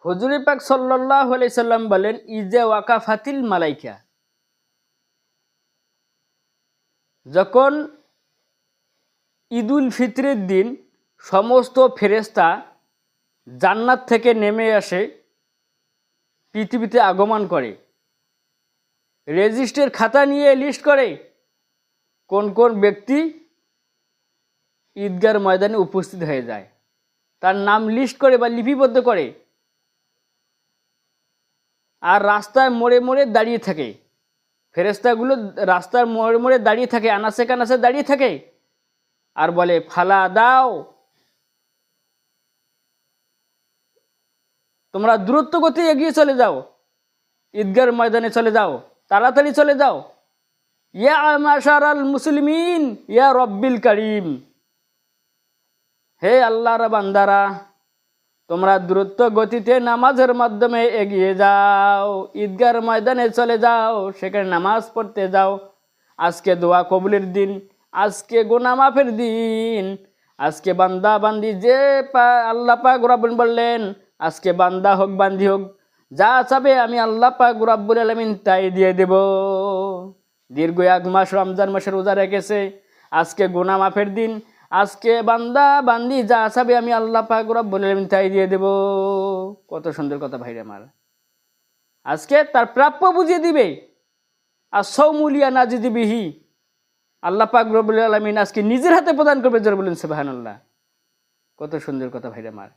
হুজুর পাক সাল্লাল্লাহু আলাইহি সাল্লাম বলেন, ইজা ওয়াকাফাতিল মালাইকা, যখন ঈদুল ফিতরের দিন সমস্ত ফেরেশতা জান্নাত থেকে নেমে আসে, পৃথিবীতে আগমন করে, রেজিস্ট্রের খাতা নিয়ে লিস্ট করে কোন কোন ব্যক্তি ঈদগার ময়দানে উপস্থিত হয়ে যায়, তার নাম লিস্ট করে বা লিপিবদ্ধ করে। আর রাস্তায় মোড়ে মোড়ে দাঁড়িয়ে থাকে, ফেরেশতাগুলো রাস্তার মোড়ে মোড়ে দাঁড়িয়ে থাকে, আনাসে কানাসে দাঁড়িয়ে থাকে, আর বলে ফালা দাও, তোমরা দ্রুত গতি এগিয়ে চলে যাও, ঈদগার ময়দানে চলে যাও, তাড়াতাড়ি চলে যাও। ইয়া মাশারাল মুসলিমিন ইয়া রব্বিল করিম, হে আল্লাহর বান্দারা, তোমরা দ্রুত গতিতে নামাজের মাধ্যমে এগিয়ে যাও, ঈদগার ময়দানে চলে যাও, সেখানে নামাজ পড়তে যাও। আজকে দোয়া কবুলের দিন, আজকে গুনাহ মাফের দিন, আজকে বান্দা বান্দি যে আল্লাহ পাক রব্বুল বললেন, আজকে বান্দা হোক বান্দি হোক, যা চাবে আমি আল্লাহ পাক রব্বুল আলামিন তাই দিয়ে দেব। দীর্ঘ 1 মাস রমজান মাসের রোজা রেখেছে, আজকে গুনাহ মাফের দিন, আজকে বান্দা বান্দি যা চাবে আমি আল্লাহ পাক রব্বুল আলামিন তাই দিয়ে দেব। কত সুন্দর কথা ভাইরা আমার। আজকে তার প্রাপ্য বুঝিয়ে দিবে। আর সৌমুলিয়া নাজিদি বিহি, আল্লাহ পাক রব্বুল আলামিন আজকে নিজের হাতে প্রদান করবে। জোরে বলেন সুবহানাল্লাহ। কত সুন্দর কথা ভাইরা আমার।